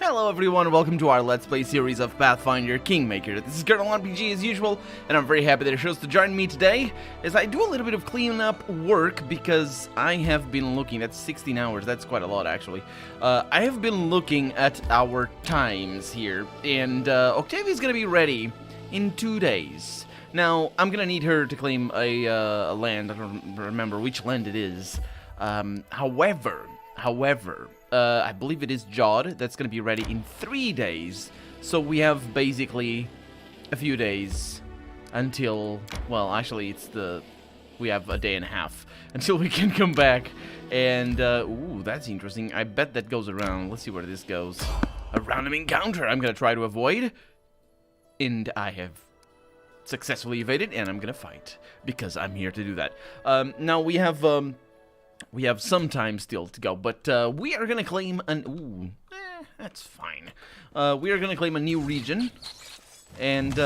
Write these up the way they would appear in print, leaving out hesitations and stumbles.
Hello everyone, welcome to our Let's Play series of Pathfinder Kingmaker. This is Colonel RPG as usual, and I'm very happy that it chose to join me today, as I do a little bit of cleanup work, because I have been looking, that's 16 hours, that's quite a lot actually. I have been looking at our times here, and Octavia's gonna be ready in 2 days. Now, I'm gonna need her to claim a land, I don't remember which land it is. However, I believe it is Jod that's going to be ready in 3 days. So we have basically a few days until, well, actually we have a day and a half until we can come back. And, ooh, that's interesting. I bet that goes around. Let's see where this goes. A random encounter I'm going to try to avoid. And I have successfully evaded, and I'm going to fight because I'm here to do that. Now we have some time still to go, but we are going to claim an... Ooh, that's fine. We are going to claim a new region, and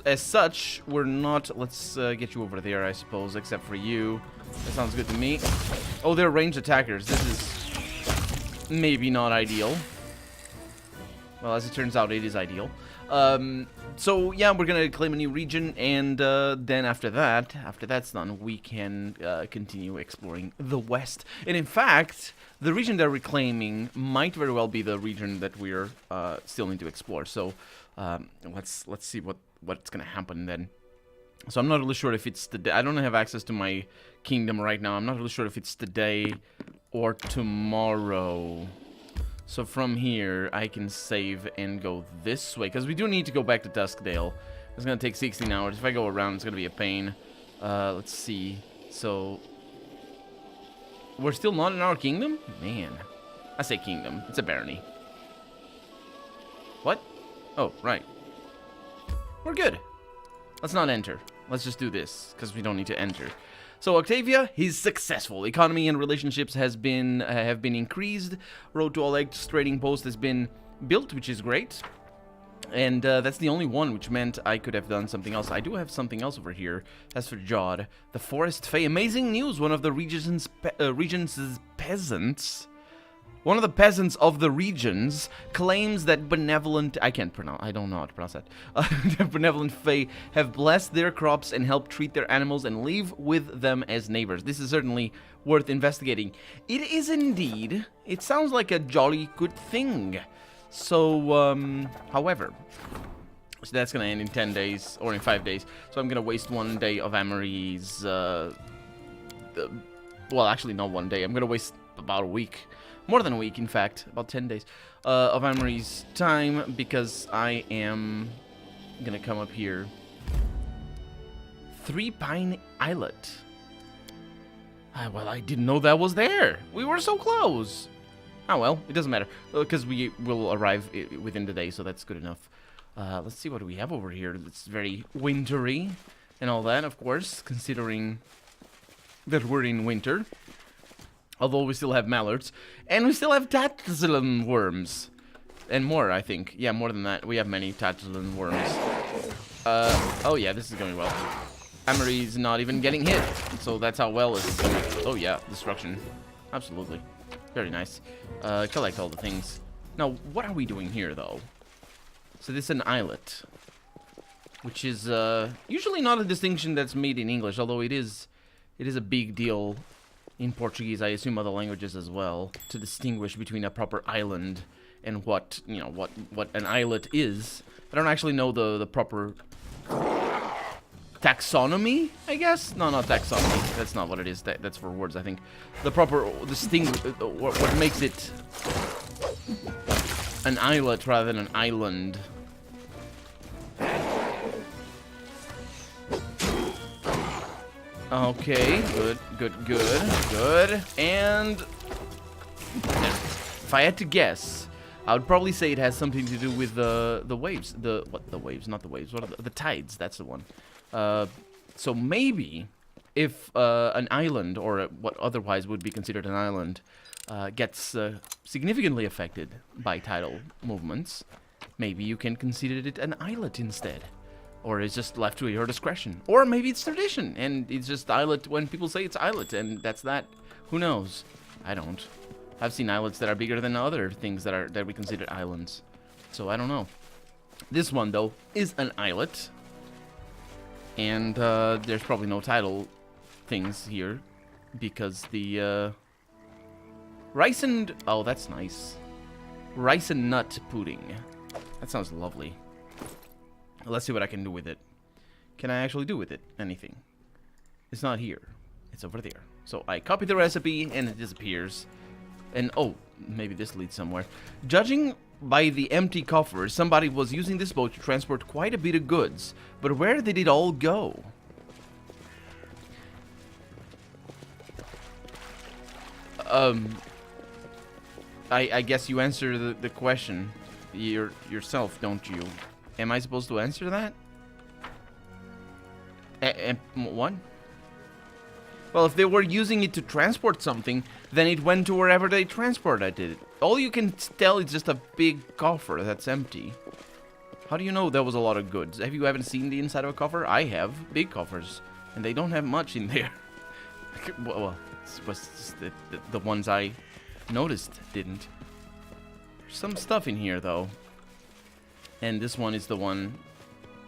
as such, we're not... Let's get you over there, I suppose, except for you. That sounds good to me. Oh, they're ranged attackers. This is maybe not ideal. Well, as it turns out, it is ideal. So yeah, we're gonna claim a new region, and then after that's done, we can continue exploring the west. And in fact, the region that we're claiming might very well be the region that we're still need to explore. So let's see what's gonna happen then. So I'm not really sure if it's today. I don't have access to my kingdom right now. I'm not really sure if it's today or tomorrow. So from here, I can save and go this way, because we do need to go back to Duskdale. It's going to take 16 hours. If I go around, it's going to be a pain. Let's see. So, we're still not in our kingdom? Man. I say kingdom. It's a barony. What? Oh, right. We're good. Let's not enter. Let's just do this, because we don't need to enter. So Octavia, he's successful. Economy and relationships have been increased. Road to Owlcat trading post has been built, which is great. And that's the only one, which meant I could have done something else. I do have something else over here. As for Jod, the Forest Fae. Amazing news! One of the region's peasants. One of the peasants of the regions claims that benevolent... I don't know how to pronounce that. The benevolent Fae have blessed their crops and helped treat their animals and live with them as neighbors. This is certainly worth investigating. It is indeed. It sounds like a jolly good thing. So, however... So that's going to end in 10 days, or in 5 days. So I'm going to waste 1 day of Amory's... well, actually not 1 day. I'm going to waste about a week. More than a week, in fact, about 10 days of Amory's time, because I am gonna come up here. 3 Pine Islet. Well, I didn't know that was there. We were so close. Oh well, it doesn't matter, because we will arrive within the day, so that's good enough. Let's see what we have over here. It's very wintry and all that, of course, considering that we're in winter. Although we still have mallards. And we still have Tatzelin worms. And more, I think. Yeah, more than that. We have many Tatzelin worms. Oh yeah, this is going well. Amory's not even getting hit. So that's how well it's going. Oh yeah, destruction. Absolutely. Very nice. Collect all the things. Now, what are we doing here, though? So this is an islet. Which is, usually not a distinction that's made in English. Although it is a big deal in Portuguese, I assume other languages as well, to distinguish between a proper island and what, you know, what an islet is. I don't actually know the proper taxonomy, I guess? No, not taxonomy. That's not what it is. That's for words, I think. The proper what makes it an islet rather than an island. Okay, good. And if I had to guess, I would probably say it has something to do with the waves. The waves? Not the waves. What are the tides? That's the one. So maybe if an island, or what otherwise would be considered an island, gets significantly affected by tidal movements, maybe you can consider it an islet instead. Or it's just left to your discretion. Or maybe it's tradition, and it's just islet when people say it's islet, and that's that. Who knows? I don't. I've seen islets that are bigger than other things that we consider islands. So I don't know. This one, though, is an islet. And there's probably no title things here. Because the rice and... Oh, that's nice. Rice and nut pudding. That sounds lovely. Let's see what I can do with it. Can I actually do with it anything? It's not here. It's over there. So I copy the recipe and it disappears. And oh, maybe this leads somewhere. Judging by the empty coffer, somebody was using this boat to transport quite a bit of goods. But where did it all go? I guess you answer the question yourself, don't you? Am I supposed to answer that? What? Well, if they were using it to transport something, then it went to wherever they transported it. All you can tell is just a big coffer that's empty. How do you know there was a lot of goods? Have you ever seen the inside of a coffer? I have. Big coffers. And they don't have much in there. Well, it was just the ones I noticed didn't. There's some stuff in here, though. And this one is the one...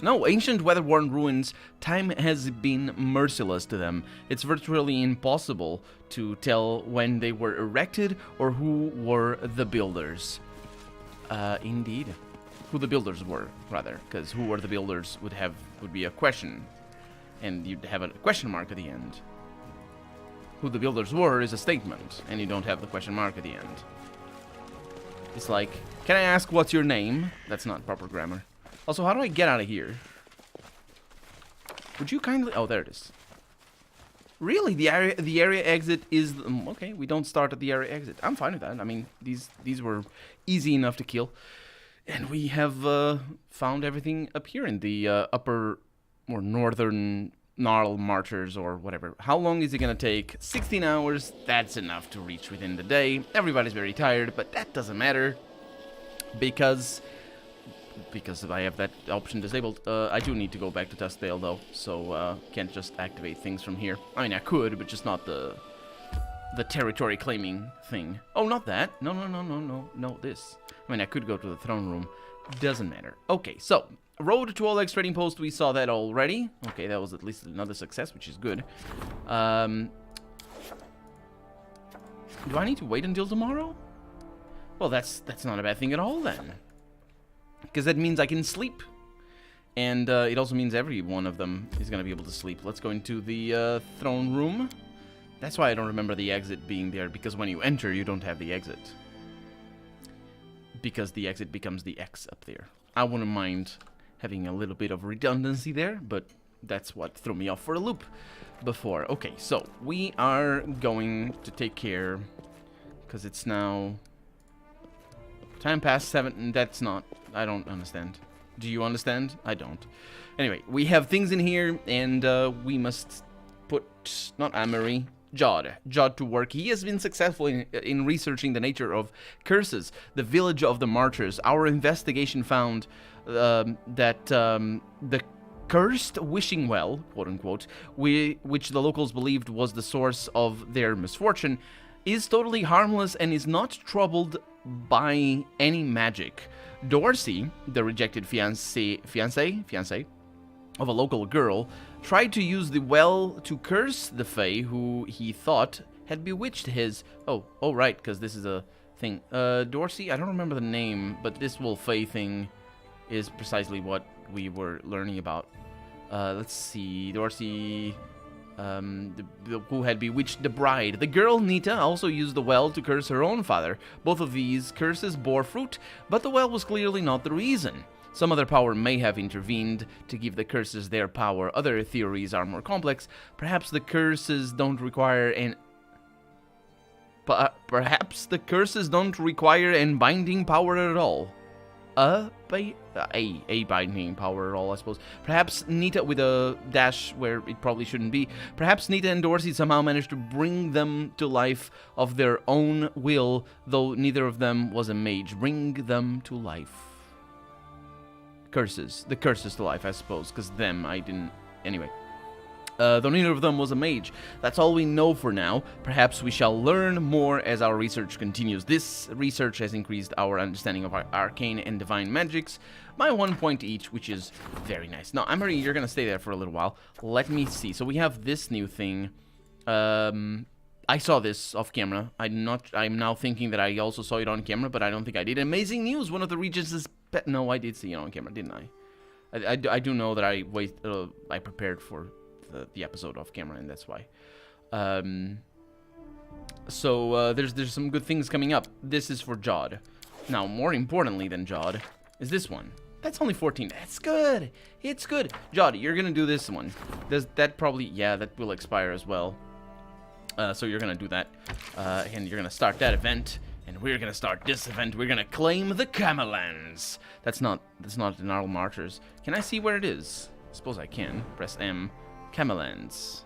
No, ancient weather-worn ruins, time has been merciless to them. It's virtually impossible to tell when they were erected or who were the builders. Indeed. Who the builders were, rather, because who were the builders would be a question. And you'd have a question mark at the end. Who the builders were is a statement, and you don't have the question mark at the end. It's like, can I ask what's your name? That's not proper grammar. Also, how do I get out of here? Would you kindly... Oh, there it is. Really? The area exit is... Okay, we don't start at the area exit. I'm fine with that. I mean, these were easy enough to kill. And we have found everything up here in the upper or northern Gnarl Marchers or whatever. How long is it going to take? 16 hours. That's enough to reach within the day. Everybody's very tired, but that doesn't matter. Because I have that option disabled. I do need to go back to Tuskdale, though, so can't just activate things from here. I mean, I could, but just not the territory claiming thing. Oh, not that. No, this. I mean, I could go to the throne room. Doesn't matter. Okay, so, road to Oleg's trading post, we saw that already. Okay, that was at least another success, which is good. Do I need to wait until tomorrow? Well, that's not a bad thing at all, then. Because that means I can sleep. And it also means every one of them is going to be able to sleep. Let's go into the throne room. That's why I don't remember the exit being there. Because when you enter, you don't have the exit. Because the exit becomes the X up there. I wouldn't mind having a little bit of redundancy there. But that's what threw me off for a loop before. Okay, so we are going to take care. Because it's now... Time past 7, and that's not... I don't understand. Do you understand? I don't. Anyway, we have things in here, and we must put... Not Amory. Jod to work. He has been successful in researching the nature of curses. The village of the martyrs. Our investigation found that the cursed wishing well, quote-unquote, which the locals believed was the source of their misfortune, is totally harmless and is not troubled by any magic. Dorsey, the rejected fiancé of a local girl, tried to use the well to curse the fae who he thought had bewitched his... Oh, right, because this is a thing. Dorsey, I don't remember the name, but this whole fae thing is precisely what we were learning about. Let's see, Dorsey... who had bewitched the bride. The girl, Nita, also used the well to curse her own father. Both of these curses bore fruit, but the well was clearly not the reason. Some other power may have intervened to give the curses their power. Other theories are more complex. Perhaps the curses don't require an... Perhaps the curses don't require an binding power at all. A binding power at all, I suppose. Perhaps Nita, with a dash where it probably shouldn't be, perhaps Nita and Dorsey somehow managed to bring them to life of their own will, though neither of them was a mage. Bring them to life. Curses. The curses to life, I suppose, because them, I didn't... Anyway. Though neither of them was a mage. That's all we know for now. Perhaps we shall learn more as our research continues. This research has increased our understanding of arcane and divine magics by 1 point each, which is very nice. Now, Amory, you're gonna stay there for a little while. Let me see. So we have this new thing. I saw this off camera. I'm now thinking that I also saw it on camera, but I don't think I did. Amazing news! One of the regions is... No, I did see it on camera, didn't I? I do know that I prepared for the episode off camera, and that's why. There's some good things coming up. This is for Jod. Now, more importantly than Jod is this one. That's only 14. That's good. It's good. Jod, you're gonna do this one. That probably, yeah, that will expire as well. So you're gonna do that, and you're gonna start that event, and we're gonna start this event. We're gonna claim the Camellands. That's not the Gnarl Marchers. Can I see where it is? I suppose I can. Press M. Camellands.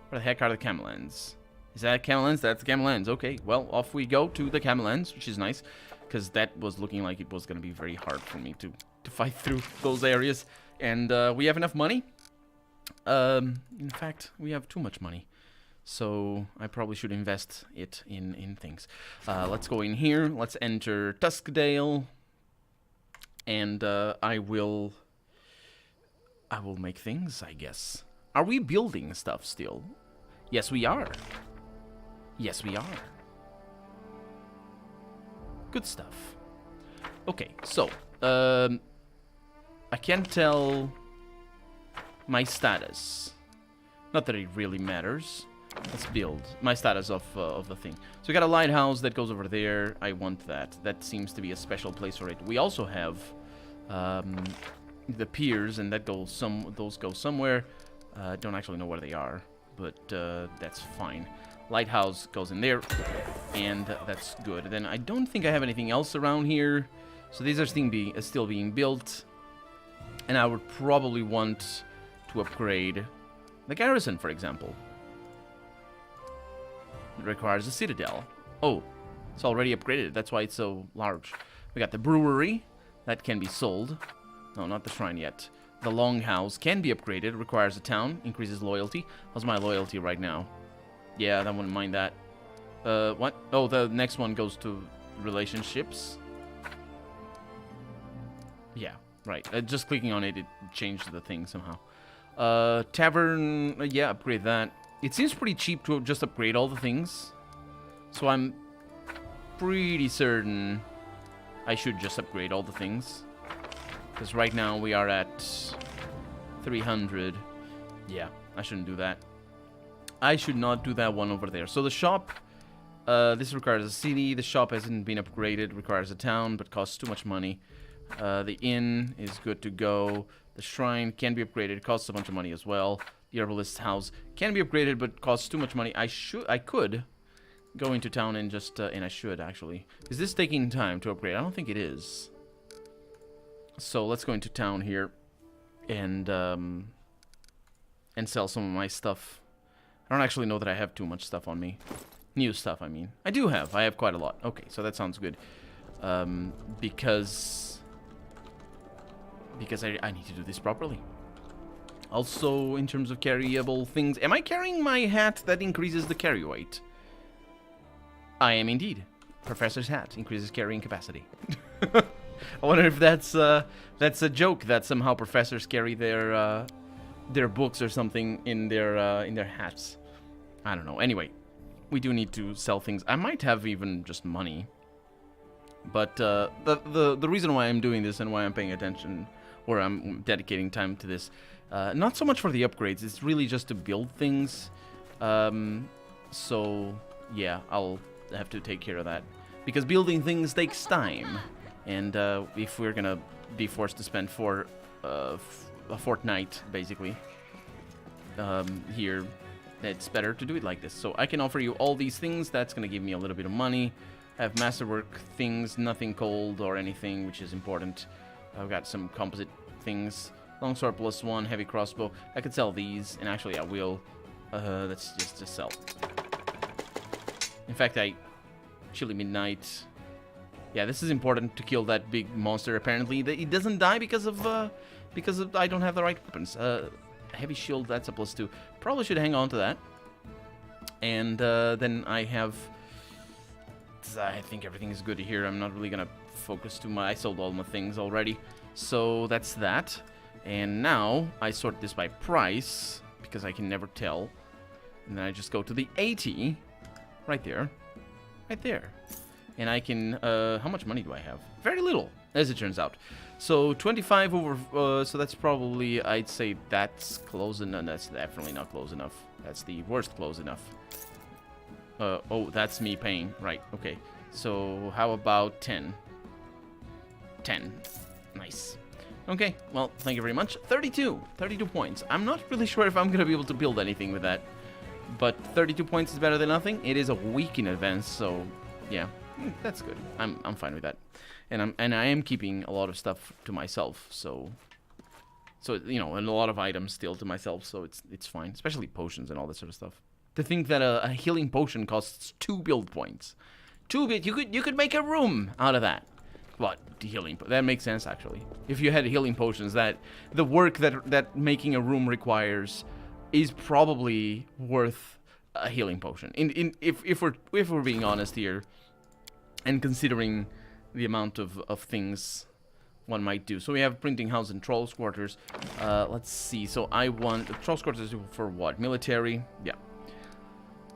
Where the heck are the Camellands? Is that Camellands? That's the Camellands. Okay, well, off we go to the Camellands, which is nice, because that was looking like it was going to be very hard for me to fight through those areas. And we have enough money. In fact, we have too much money. So I probably should invest it in things. Let's go in here. Let's enter Tuskdale. And I will make things, I guess. Are we building stuff still? Yes, we are. Yes, we are. Good stuff. Okay, so, I can't tell my status. Not that it really matters. Let's build my status of the thing. So we got a lighthouse that goes over there. I want that. That seems to be a special place for it. We also have the piers, and those go somewhere. Don't actually know where they are, but that's fine. Lighthouse goes in there, and that's good. Then I don't think I have anything else around here, so these are still being built, and I would probably want to upgrade the garrison, for example. It requires a citadel. Oh, it's already upgraded. That's why it's so large. We got the brewery that can be sold. No, not the shrine yet. The longhouse can be upgraded, requires a town, increases loyalty. How's my loyalty right now? Yeah, I wouldn't mind that. What? Oh, the next one goes to relationships. Yeah, right. Just clicking on it, it changed the thing somehow. Tavern, yeah, upgrade that. It seems pretty cheap to just upgrade all the things. So I'm pretty certain I should just upgrade all the things. Because right now we are at 300. Yeah, I shouldn't do that. I should not do that one over there. So the shop, this requires a city. The shop hasn't been upgraded, requires a town, but costs too much money. The inn is good to go. The shrine can be upgraded, costs a bunch of money as well. The herbalist's house can be upgraded, but costs too much money. I could go into town and just, and I should actually. Is this taking time to upgrade? I don't think it is. So let's go into town here and sell some of my stuff. I don't actually know that I have too much stuff on me. New stuff, I mean. I have quite a lot. Okay, so that sounds good. Because I need to do this properly. Also, in terms of carryable things, am I carrying my hat that increases the carry weight? I am indeed. Professor's hat increases carrying capacity. I wonder if that's a joke that somehow professors carry their books or something in their hats. I don't know. Anyway, we do need to sell things. I might have even just money. But the reason why I'm doing this and why I'm paying attention, or I'm dedicating time to this, not so much for the upgrades. It's really just to build things. So yeah, I'll have to take care of that because building things takes time. And if we're gonna be forced to spend a fortnight, basically, here, it's better to do it like this. So I can offer you all these things. That's gonna give me a little bit of money. I have masterwork things, nothing cold or anything, which is important. I've got some composite things. Longsword +1, heavy crossbow. I could sell these, and actually I will. Let's just sell. In fact, Chilly Midnight. Yeah, this is important to kill that big monster. Apparently, it doesn't die because of I don't have the right weapons. heavy shield, that's a +2. Probably should hang on to that. And then I have... I think everything is good here. I'm not really gonna focus too much. I sold all my things already. So that's that. And now I sort this by price, because I can never tell. And then I just go to the 80. Right there. Right there. And I can... how much money do I have? Very little, as it turns out. So 25 over... so that's probably... I'd say that's close enough. That's definitely not close enough. That's the worst close enough. Oh, that's me paying. Right, okay. So how about 10? 10. Nice. Okay, well, thank you very much. 32 points. I'm not really sure if I'm going to be able to build anything with that. But 32 points is better than nothing. It is a week in advance, so yeah, that's good. I'm fine with that. And I am keeping a lot of stuff to myself, so you know, and a lot of items still to myself, so it's fine, especially potions and all that sort of stuff. To think that a healing potion costs 2 build points. 2 bit, you could make a room out of that. What? Healing, that makes sense actually. If you had healing potions, that the work that making a room requires is probably worth a healing potion. If we're being honest here, and considering the amount of things one might do. So we have printing house and trolls quarters. Let's see. So I want the trolls quarters for what? Military. Yeah.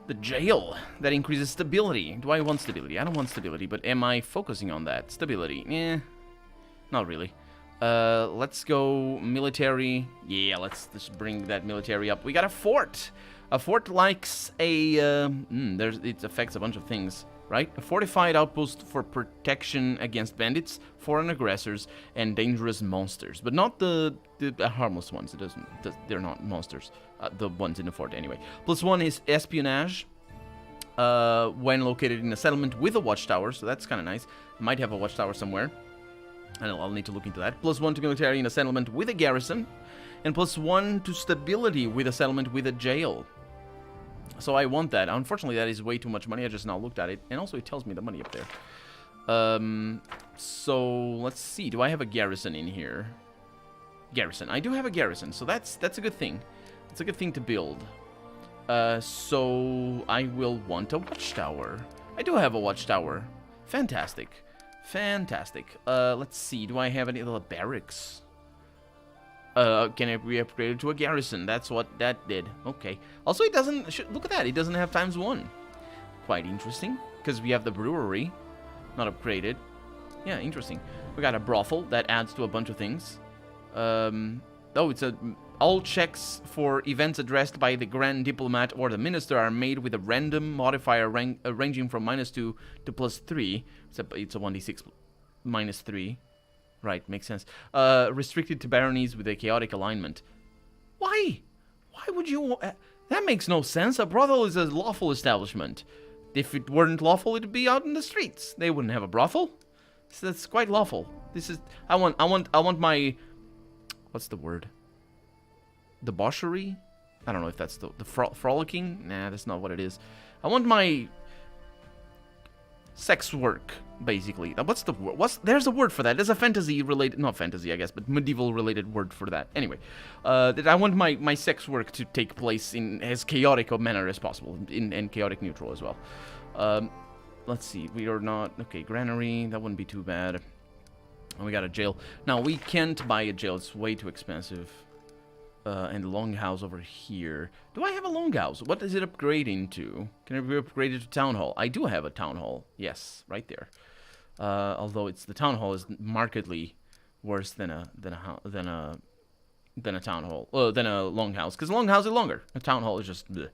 The jail, that increases stability. Do I want stability? I don't want stability, but am I focusing on that? Stability, not really. Let's go military. Yeah, let's just bring that military up. We got a fort. A fort likes a, it affects a bunch of things, right? A fortified outpost for protection against bandits, foreign aggressors, and dangerous monsters. But not the harmless ones. They're not monsters. The ones in the fort anyway. +1 is espionage when located in a settlement with a watchtower, so that's kind of nice. Might have a watchtower somewhere, and I'll need to look into that. +1 to military in a settlement with a garrison, and +1 to stability with a settlement with a jail. So I want that. Unfortunately, that is way too much money. I just now looked at it, and also it tells me the money up there. So let's see. Do I have a garrison in here? Garrison. I do have a garrison, so that's a good thing. It's a good thing to build. So I will want a watchtower. I do have a watchtower. Fantastic. Fantastic. Let's see. Do I have any little barracks? Can it be upgraded to a garrison? That's what that did. Okay. Also, it doesn't... Look at that. It doesn't have ×1. Quite interesting. Because we have the brewery. Not upgraded. Yeah, interesting. We got a brothel. That adds to a bunch of things. Oh, it's a... All checks for events addressed by the Grand Diplomat or the Minister are made with a random modifier ranging from -2 to +3. It's a 1d6 -3. Right, makes sense. Restricted to baronies with a chaotic alignment. Why? Why would you... that makes no sense. A brothel is a lawful establishment. If it weren't lawful, it'd be out in the streets. They wouldn't have a brothel. So that's quite lawful. This is... I want my... What's the word? Debauchery? I don't know if that's the frolicking. Nah, that's not what it is. I want my sex work, basically. What's the word? There's a word for that. There's a fantasy related, not fantasy, I guess, but medieval related word for that. Anyway, that I want my sex work to take place in as chaotic a manner as possible, and chaotic neutral as well. Let's see. We are not okay. Granary. That wouldn't be too bad. And we got a jail. Now we can't buy a jail. It's way too expensive. And the longhouse over here. Do I have a longhouse? What does it upgrade into? Can it be upgraded to town hall? I do have a town hall. Yes, right there. Although the town hall is markedly worse than a town hall. Than a longhouse, because longhouse is longer. A town hall is just bleh.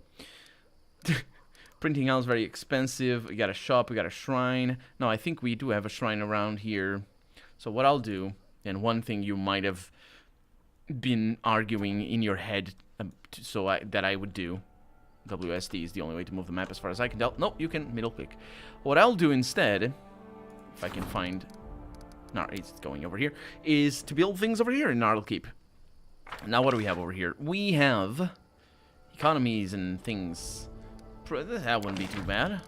Printing house very expensive. We got a shop. We got a shrine. No, I think we do have a shrine around here. So what I'll do, and one thing you might have been arguing in your head that I would do. WSD is the only way to move the map as far as I can tell. Nope, you can middle click. What I'll do instead, if I can find... No, it's going over here, is to build things over here in Gnarlkeep. Now what do we have over here? We have economies and things. That wouldn't be too bad.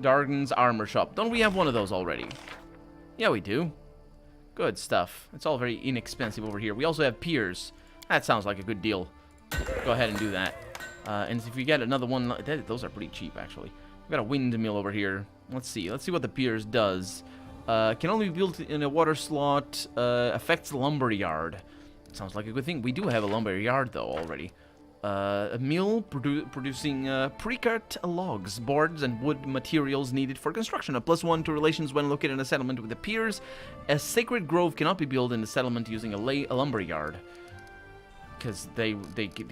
Dargan's Armor Shop. Don't we have one of those already? Yeah, we do. Good stuff. It's all very inexpensive over here. We also have piers. That sounds like a good deal. Go ahead and do that. And if you get another one, those are pretty cheap, actually. We've got a windmill over here. Let's see. Let's see what the piers does. Can only be built in a water slot. Affects lumberyard. Sounds like a good thing. We do have a lumberyard, though, already. A mill producing pre-cut logs, boards, and wood materials needed for construction. A +1 to relations when located in a settlement with the piers. A sacred grove cannot be built in the settlement using a lumberyard. Because they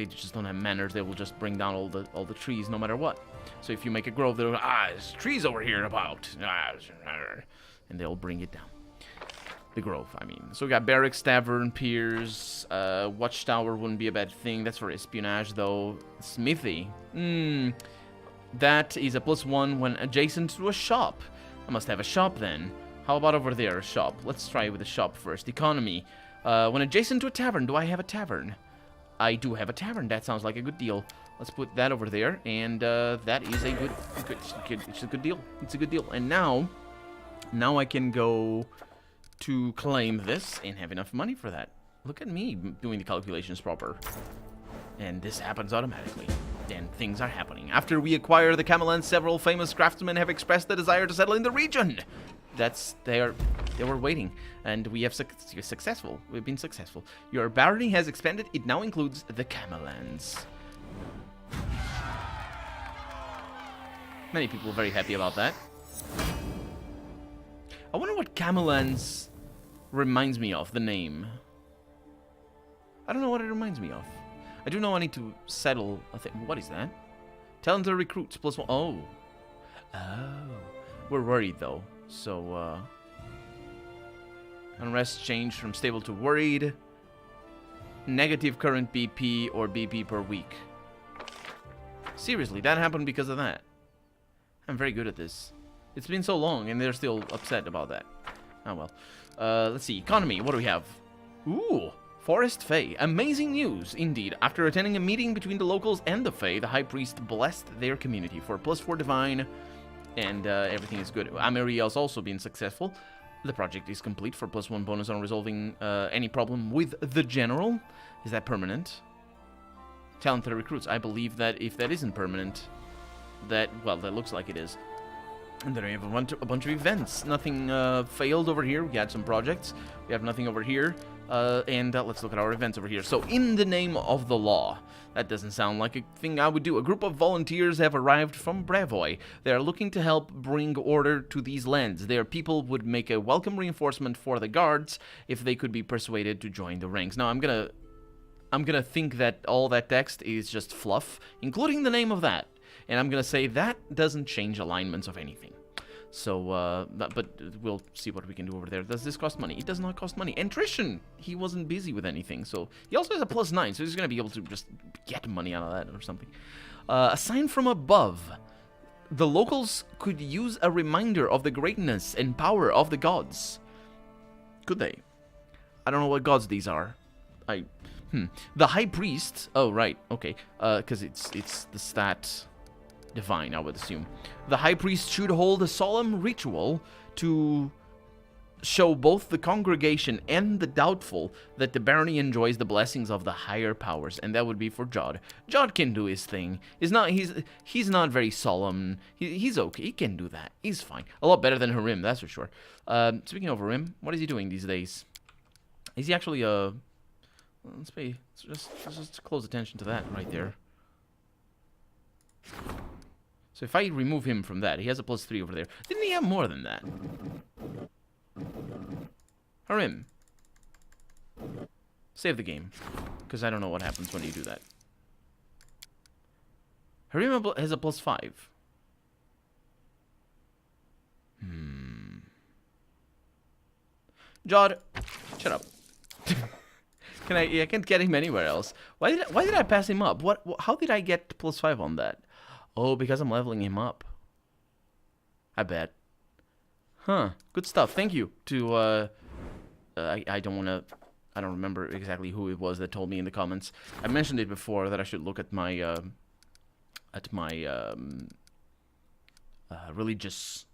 just don't have manners. They will just bring down all the trees no matter what. So if you make a grove, they'll there's trees over here about, and they'll bring it down. The grove, I mean. So we got barracks, tavern, piers, watchtower wouldn't be a bad thing. That's for espionage, though. Smithy. That is a +1 when adjacent to a shop. I must have a shop then. How about over there, a shop? Let's try with the shop first. Economy. When adjacent to a tavern, do I have a tavern? I do have a tavern. That sounds like a good deal. Let's put that over there, and that is a it's a good deal. It's a good deal. And now I can go to claim this and have enough money for that. Look at me doing the calculations proper. And this happens automatically. And things are happening. After we acquire the Camelland, several famous craftsmen have expressed the desire to settle in the region. They were waiting, and we have successful. We've been successful. Your barony has expanded. It now includes the Camellands. Many people are very happy about that. I wonder what Camellands reminds me of, the name. I don't know what it reminds me of. I do know I need to settle a thing. What is that? Talented recruits +1. Oh. We're worried, though. So, unrest changed from stable to worried. Negative current BP or BP per week. Seriously, that happened because of that. I'm very good at this. It's been so long, and they're still upset about that. Oh, well. Let's see. Economy. What do we have? Ooh. Forest Fae. Amazing news, indeed. After attending a meeting between the locals and the Fae, the High Priest blessed their community for +4 divine, and everything is good. Amariel's also been successful. The project is complete for +1 bonus on resolving any problem with the general. Is that permanent? Talented recruits. I believe that if that isn't permanent, that looks like it is. And then we have a bunch of events. Nothing failed over here. We had some projects. We have nothing over here. And let's look at our events over here. So, in the name of the law. That doesn't sound like a thing I would do. A group of volunteers have arrived from Bravoy. They are looking to help bring order to these lands. Their people would make a welcome reinforcement for the guards if they could be persuaded to join the ranks. Now, I'm gonna think that all that text is just fluff, including the name of that. And I'm gonna say that doesn't change alignments of anything. So, but we'll see what we can do over there. Does this cost money? It does not cost money. And Trishan, he wasn't busy with anything, so he also has a +9, so he's going to be able to just get money out of that or something. A sign from above. The locals could use a reminder of the greatness and power of the gods. Could they? I don't know what gods these are. The High Priest. Oh, right. Okay. Because it's the stat... divine, I would assume. The High Priest should hold a solemn ritual to show both the congregation and the doubtful that the barony enjoys the blessings of the higher powers, and that would be for Jod. Jod can do his thing. He's not very solemn. He's okay. He can do that. He's fine. A lot better than Harim, that's for sure. Speaking of Harim, what is he doing these days? Is he actually let's just close attention to that right there. So if I remove him from that, he has a +3 over there. Didn't he have more than that? Harim. Save the game. Because I don't know what happens when you do that. Harim has a +5. Jod, shut up. I can't get him anywhere else. Why did I pass him up? How did I get +5 on that? Oh, because I'm leveling him up. I bet. Huh. Good stuff. Thank you to, I don't remember exactly who it was that told me in the comments. I mentioned it before that I should look at my, religious,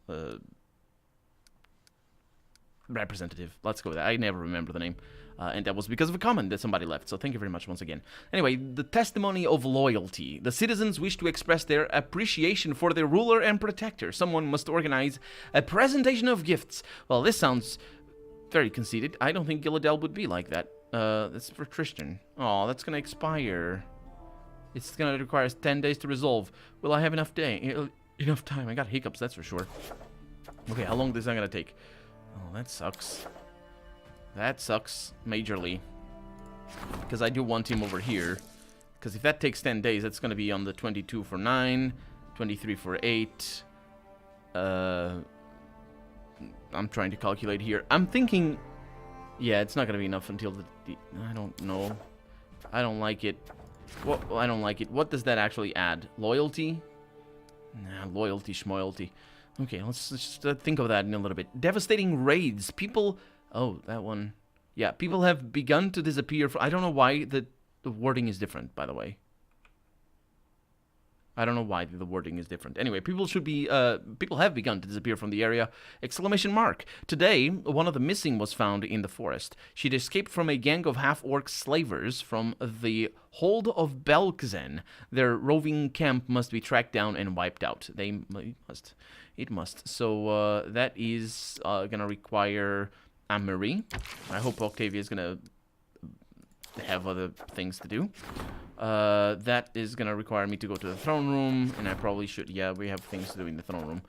representative. Let's go with that. I never remember the name. And that was because of a comment that somebody left, so thank you very much once again. Anyway, the testimony of loyalty. The citizens wish to express their appreciation for their ruler and protector. Someone must organize a presentation of gifts. Well, this sounds very conceited. I don't think Gilladel would be like that. That's for Tristan. Oh, that's gonna expire. It's gonna require us 10 days to resolve. Will I have enough time? I got hiccups, that's for sure. Okay, how long is that gonna take? Oh, that sucks. That sucks majorly. Because I do want him over here. Because if that takes 10 days, that's going to be on the 22 for 9, 23 for 8. I'm trying to calculate here. I'm thinking... Yeah, it's not going to be enough until the... I don't know. I don't like it. Well, I don't like it. What does that actually add? Loyalty? Nah, loyalty, schmoyalty. Okay, let's just think of that in a little bit. Devastating raids. People... Oh, that one. Yeah, people have begun to disappear. I don't know why the wording is different, by the way. I don't know why the wording is different. Anyway, people have begun to disappear from the area. Exclamation mark. Today, one of the missing was found in the forest. She'd escaped from a gang of half-orc slavers from the hold of Belkzen. Their roving camp must be tracked down and wiped out. It must. So, that is gonna require... Amory. I hope Octavia is gonna have other things to do. That is gonna require me to go to the throne room, and I probably should. Yeah, we have things to do in the throne room.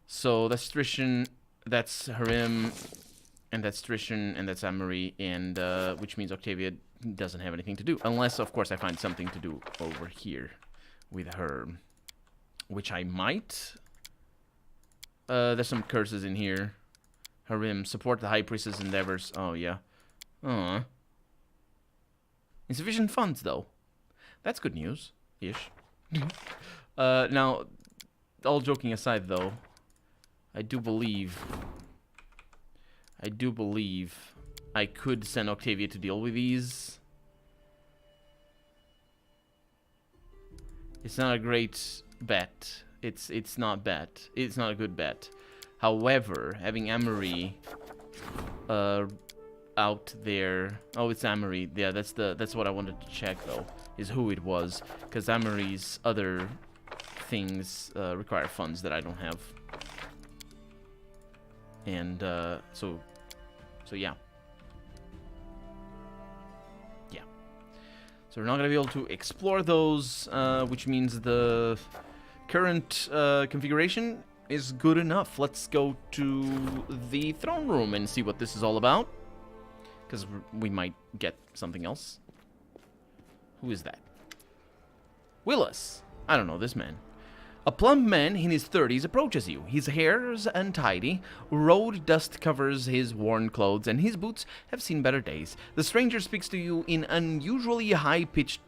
So that's Trishan, that's Harim, and that's Trishan, and that's Amory, and which means Octavia doesn't have anything to do, unless, of course, I find something to do over here with her, which I might. There's some curses in here. Harim, support the High Priestess' endeavors. Oh, yeah. Insufficient funds, though. That's good news. Ish. Now, all joking aside, though, I do believe I could send Octavia to deal with these. It's not a great bet. It's not bet. It's not a good bet. However, having Amory out there. Oh, it's Amory. Yeah, that's what I wanted to check though, is who it was, because Amory's other things require funds that I don't have. And so yeah. Yeah. So we're not gonna be able to explore those, which means the current configuration is good enough. Let's go to the throne room and see what this is all about, because we might get something else. Who is that? Willis. I don't know this man. A plump man in his 30s approaches you. His hair is untidy, road dust covers his worn clothes, and his boots have seen better days. The stranger speaks to you in unusually high-pitched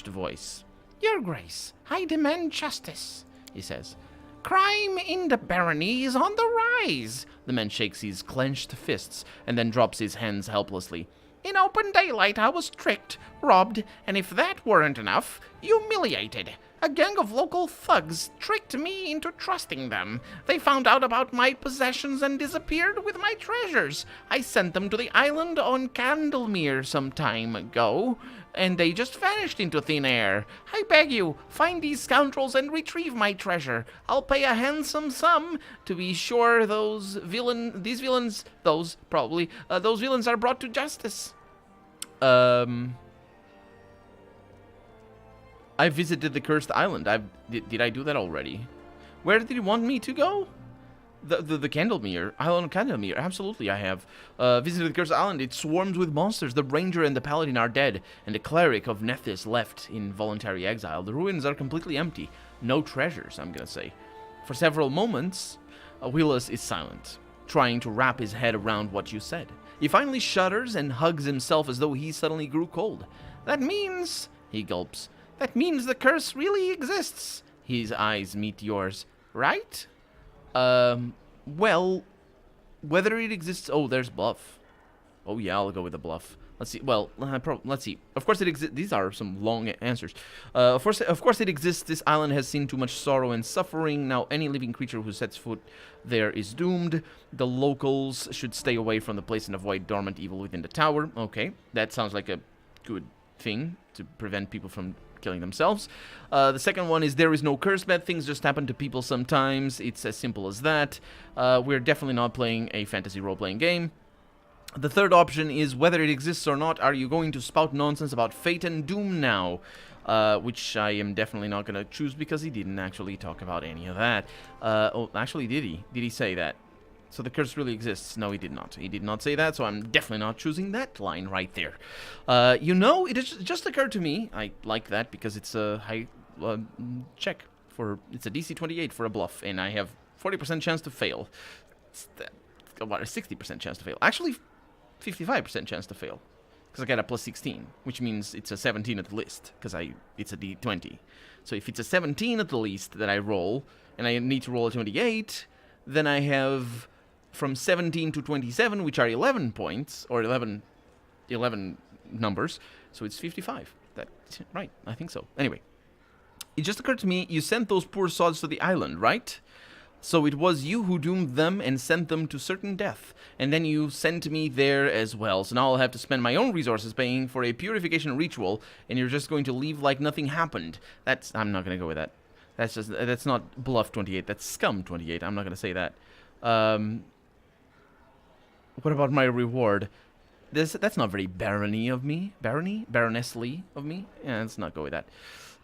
voice. Your Grace, I demand justice, he says. Crime in the barony is on the rise. The man shakes his clenched fists and then drops his hands helplessly. In open daylight, I was tricked, robbed, and if that weren't enough, humiliated. A gang of local thugs tricked me into trusting them. They found out about my possessions and disappeared with my treasures. I sent them to the island on Candlemere some time ago, and they just vanished into thin air. I beg you, find these scoundrels and retrieve my treasure. I'll pay a handsome sum to be sure those villains are brought to justice. I visited the cursed island. Did I do that already? Where did he want me to go? The Candlemere, Island of Candlemere. Absolutely, I have. Visited the cursed island. It swarms with monsters. The ranger and the paladin are dead, and the cleric of Nethys left in voluntary exile. The ruins are completely empty. No treasures, I'm gonna say. For several moments, Willis is silent, trying to wrap his head around what you said. He finally shudders and hugs himself as though he suddenly grew cold. That means, he gulps, that means the curse really exists. His eyes meet yours, right? Well, whether it exists... Oh, there's bluff. Oh, yeah, I'll go with the bluff. Let's see. Well, let's see. Of course it exists. These are some long answers. Of course it exists. This island has seen too much sorrow and suffering. Now any living creature who sets foot there is doomed. The locals should stay away from the place and avoid dormant evil within the tower. Okay, that sounds like a good thing to prevent people from killing themselves. The second one is there is no curse. Bad things just happen to people sometimes. It's as simple as that. We're definitely not playing a fantasy role-playing game. The third option is whether it exists or not, are you going to spout nonsense about fate and doom now? Which I am definitely not going to choose because he didn't actually talk about any of that. Oh, actually, did he? Did he say that? So the curse really exists? No, he did not. He did not say that, so I'm definitely not choosing that line right there. You know, it just occurred to me, I like that because it's a high check for, it's a DC 28 for a bluff, and I have 40% chance to fail. It's about a 60% chance to fail. Actually, 55% chance to fail, because I got a plus 16, which means it's a 17 at the least, because it's a D20. So if it's a 17 at the least that I roll, and I need to roll a 28, then I have from 17 to 27, which are 11 points, or 11 numbers, so it's 55. That's right, I think so. Anyway, it just occurred to me, you sent those poor sods to the island, right? So it was you who doomed them and sent them to certain death. And then you sent me there as well. So now I'll have to spend my own resources paying for a purification ritual, and you're just going to leave like nothing happened. I'm not going to go with that. That's not bluff 28. That's scum 28. I'm not going to say that. What about my reward? That's not very barony of me. Baronessly of me? Yeah, let's not go with that.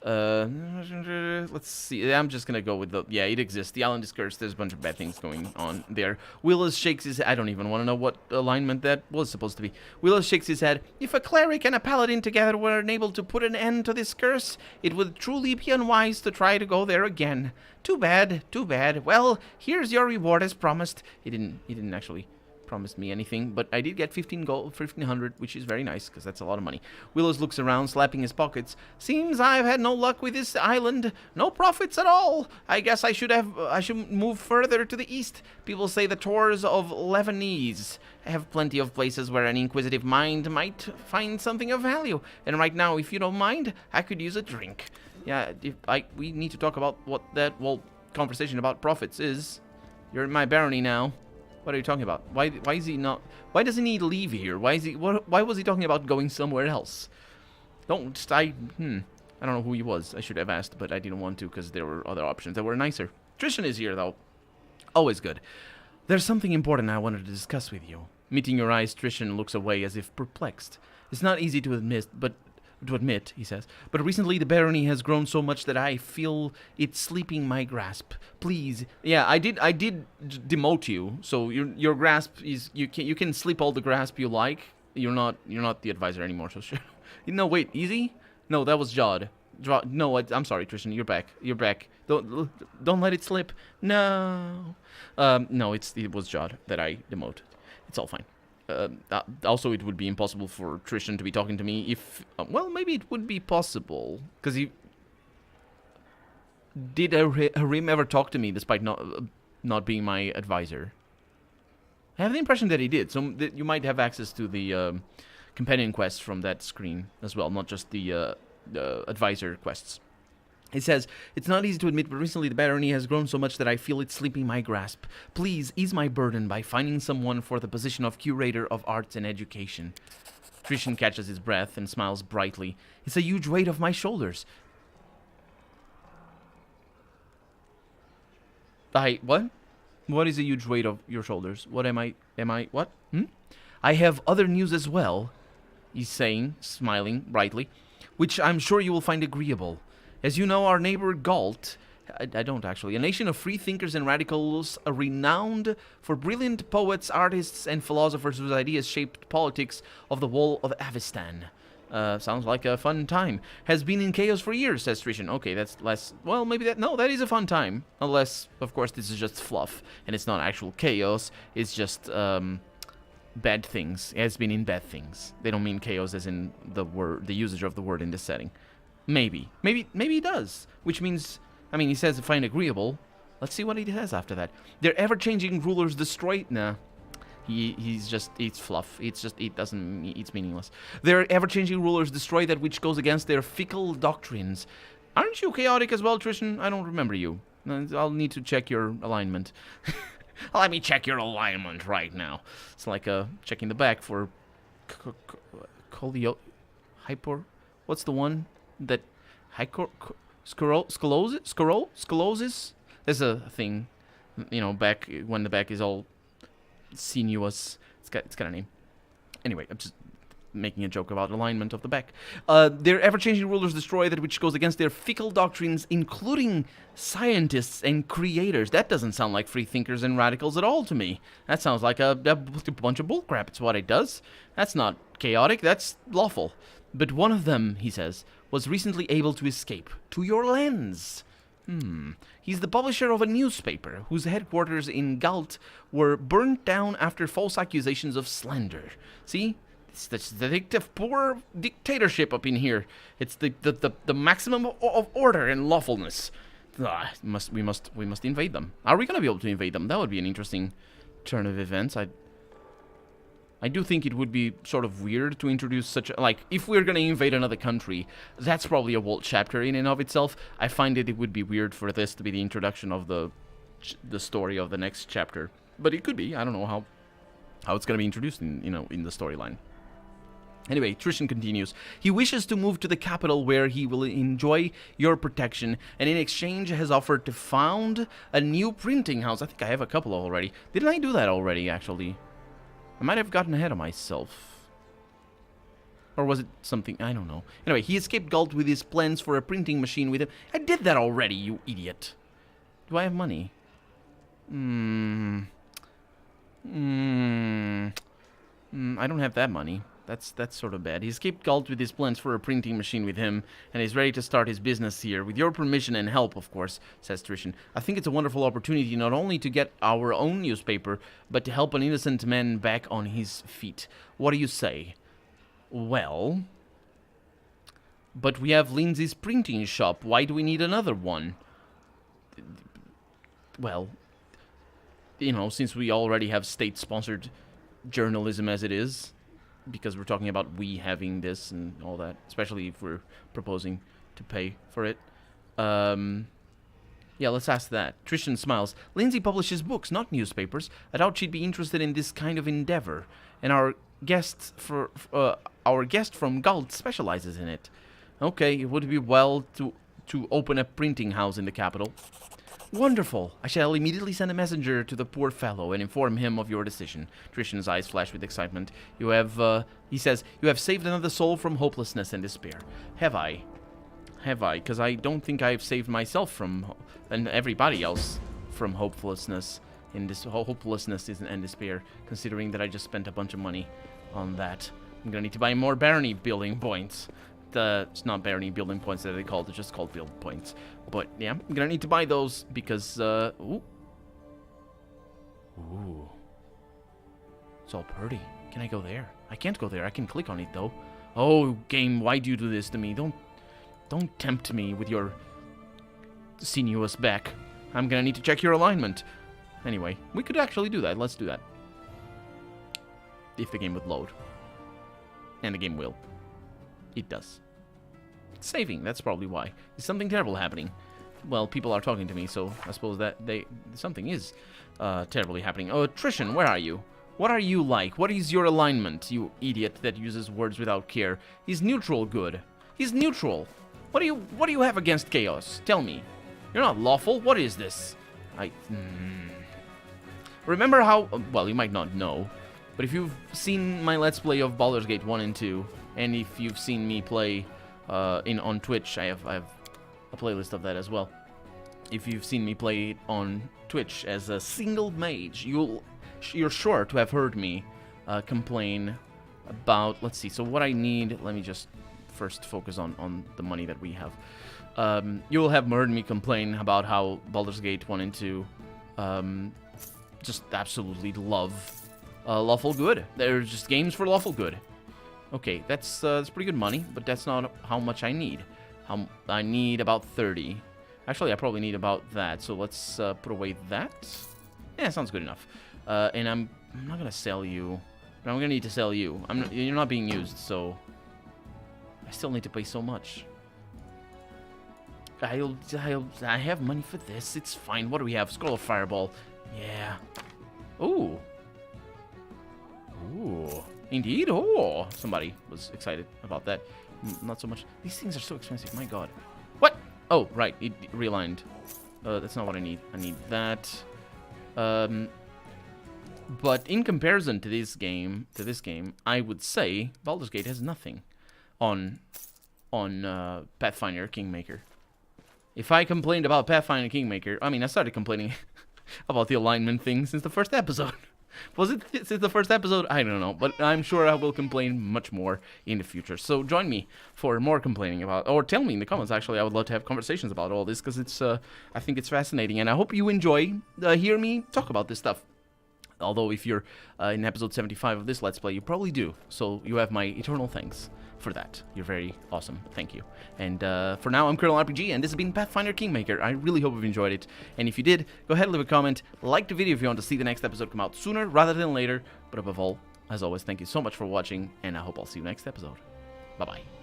Let's see. I'm just gonna go with the... Yeah, it exists. The island is cursed. There's a bunch of bad things going on there. Willis shakes his... I don't even want to know what alignment that was supposed to be. Willis shakes his head. If a cleric and a paladin together were unable to put an end to this curse, it would truly be unwise to try to go there again. Too bad. Too bad. Well, here's your reward as promised. He didn't actually promised me anything, but I did get 15 gold, 1500, which is very nice, because that's a lot of money. Willows looks around, slapping his pockets. Seems I've had no luck with this island. No profits at all. I guess I should move further to the east. People say the tours of Lebanese have plenty of places where an inquisitive mind might find something of value. And right now, if you don't mind, I could use a drink. Yeah, we need to talk about what that, conversation about profits is. You're in my barony now. What are you talking about? Why is he not... Why doesn't he leave here? Why was he talking about going somewhere else? I don't know who he was. I should have asked, but I didn't want to because there were other options that were nicer. Trishan is here, though. Always good. There's something important I wanted to discuss with you. Meeting your eyes, Trishan looks away as if perplexed. It's not easy to admit, he says, but recently the barony has grown so much that I feel it's sleeping my grasp. Please, yeah, I did demote you, so your grasp is you can sleep all the grasp you like. You're not the advisor anymore. So sure. No, wait, easy? No, that was Jod. No, I'm sorry, Trishan. You're back. You're back. Don't let it slip. No, no, it was Jod that I demoted. It's all fine. Also, it would be impossible for Trishan to be talking to me if... well, maybe it would be possible. Because he... Did Harim ever talk to me despite not being my advisor? I have the impression that he did. So that you might have access to the companion quests from that screen as well. Not just the advisor quests. It says, it's not easy to admit, but recently the barony has grown so much that I feel it's sleeping my grasp. Please ease my burden by finding someone for the position of curator of arts and education. Trishan catches his breath and smiles brightly. It's a huge weight off my shoulders. What? What is a huge weight of your shoulders? What what? I have other news as well, he's saying, smiling brightly, which I'm sure you will find agreeable. As you know, our neighbor Galt, I don't actually, a nation of free thinkers and radicals, renowned for brilliant poets, artists, and philosophers whose ideas shaped politics of the wall of Avistan. Sounds like a fun time. Has been in chaos for years, says Trishan. Okay, that's less... Well, maybe that... No, that is a fun time. Unless, of course, this is just fluff, and it's not actual chaos. It's just, bad things. It has been in bad things. They don't mean chaos as in the usage of the word in this setting. Maybe he does. Which means, I mean, he says to find agreeable. Let's see what he has after that. Their ever-changing rulers destroy... Nah. He's just eats fluff. It's meaningless. Their ever-changing rulers destroy that which goes against their fickle doctrines. Aren't you chaotic as well, Trishan? I don't remember you. I'll need to check your alignment. Let me check your alignment right now. It's like checking the back for hyper. What's the one that sclerosis? There's a thing, you know, back when the back is all sinuous. It's got a name. Anyway, I'm just making a joke about alignment of the back. Their ever-changing rulers destroy that which goes against their fickle doctrines, including scientists and creators. That doesn't sound like free thinkers and radicals at all to me. That sounds like a bunch of bullcrap. It's what it does. That's not chaotic. That's lawful. But one of them, he says, was recently able to escape to your lands. He's the publisher of a newspaper whose headquarters in Galt were burnt down after false accusations of slander. See? It's the poor dictatorship up in here. It's the maximum of order and lawfulness. We must invade them. Are we gonna be able to invade them? That would be an interesting turn of events. I do think it would be sort of weird to introduce such a, like, if we're gonna invade another country, that's probably a whole chapter in and of itself. I find it would be weird for this to be the introduction of the story of the next chapter, but it could be. I don't know how it's gonna be introduced in the storyline. Anyway, Trishan continues. He wishes to move to the capital where he will enjoy your protection, and in exchange has offered to found a new printing house. I think I have a couple already. Didn't I do that already, actually? I might have gotten ahead of myself. Or was it something? I don't know. Anyway, he escaped Galt with his plans for a printing machine with him. I did that already, you idiot. Do I have money? I don't have that money. That's sort of bad. He escaped Galt with his plans for a printing machine with him, and is ready to start his business here. With your permission and help, of course, says Trishan. I think it's a wonderful opportunity not only to get our own newspaper, but to help an innocent man back on his feet. What do you say? Well, but we have Lindsay's printing shop. Why do we need another one? Well, you know, since we already have state-sponsored journalism as it is, because we're talking about we having this and all that, especially if we're proposing to pay for it. Yeah, let's ask that. Trishan smiles. Lindsay publishes books, not newspapers. I doubt she'd be interested in this kind of endeavor. And our guest from Galt specializes in it. Okay, it would be well to open a printing house in the capital. Wonderful. I shall immediately send a messenger to the poor fellow and inform him of your decision. Trishan's eyes flash with excitement. You have, he says, you have saved another soul from hopelessness and despair. Have I? Have I? Because I don't think I've saved myself from, and everybody else, from hopelessness and despair, considering that I just spent a bunch of money on that. I'm gonna need to buy more barony building points. It's not barony building points that they called, it's just called build points. But yeah, I'm gonna need to buy those because ooh. It's all pretty. Can I go there? I can't go there. I can click on it though. Oh, game, why do you do this to me? Don't tempt me with your sinuous back. I'm gonna need to check your alignment. Anyway, we could actually do that. Let's do that. If the game would load. And the game will. It does. It's saving, that's probably why. Is something terrible happening? Well, people are talking to me, so I suppose that something is terribly happening. Oh, Trishan, where are you? What are you like? What is your alignment, you idiot that uses words without care? He's neutral good. He's neutral. What do you have against chaos? Tell me. You're not lawful. What is this? Remember how... Well, you might not know, but if you've seen my Let's Play of Baldur's Gate 1 and 2, and if you've seen me play on Twitch, I have a playlist of that as well. If you've seen me play on Twitch as a single mage, you're sure to have heard me complain about... Let's see, so what I need... Let me just first focus on the money that we have. You'll have heard me complain about how Baldur's Gate 1 and 2 just absolutely love lawful good. They're just games for lawful good. Okay, that's pretty good money, but that's not how much I need. I need about 30. Actually, I probably need about that, so let's put away that. Yeah, sounds good enough. And I'm not gonna sell you. But I'm gonna need to sell you. You're not being used, so I still need to pay so much. I have money for this. It's fine. What do we have? Scroll of Fireball. Yeah. Ooh. Ooh. Indeed. Oh. Somebody was excited about that. Not so much. These things are so expensive. My God. What? Oh, right. It realigned. That's not what I need. I need that. But in comparison to this game, I would say Baldur's Gate has nothing on Pathfinder Kingmaker. If I complained about Pathfinder Kingmaker, I mean, I started complaining about the alignment thing since the first episode. Was it since the first episode? I don't know, but I'm sure I will complain much more in the future. So join me for more complaining about, or tell me in the comments, actually. I would love to have conversations about all this, because it's, I think it's fascinating, and I hope you enjoy hear me talk about this stuff. Although if you're in episode 75 of this Let's Play, you probably do. So you have my eternal thanks for that. You're very awesome. Thank you. And for now, I'm Colonel RPG, and this has been Pathfinder Kingmaker. I really hope you've enjoyed it. And if you did, go ahead and leave a comment. Like the video if you want to see the next episode come out sooner rather than later. But above all, as always, thank you so much for watching, and I hope I'll see you next episode. Bye-bye.